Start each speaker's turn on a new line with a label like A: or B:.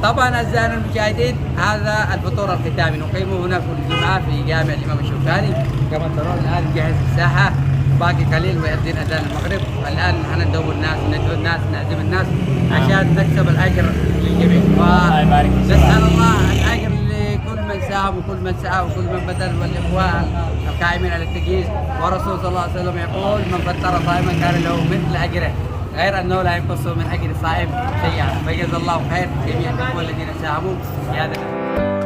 A: طبعا أعزائنا المشاهدين، هذا الفطور الختامي نقيمه هنا كل جمعة في جامع الإمام الشوكاني. كما ترون الآن جاهز الساحة، باقي قليل ويأذن أذان المغرب. الآن نحن ندور الناس، ندعو الناس، نعزم الناس عشان نكسب الأجر للجميع. ونسأل الله الأجر لكل من ساهم وكل من سعى وكل من بذل، والإخوان القائمين على التجهيز. والرسول صلى الله عليه وسلم يقول: من فطر صائما كان له مثل أجره، غير أنه لا ينقص من أجر الصائم شيئا. فجزا الله خير جميع الإخوة الذين ساهموا في هذا.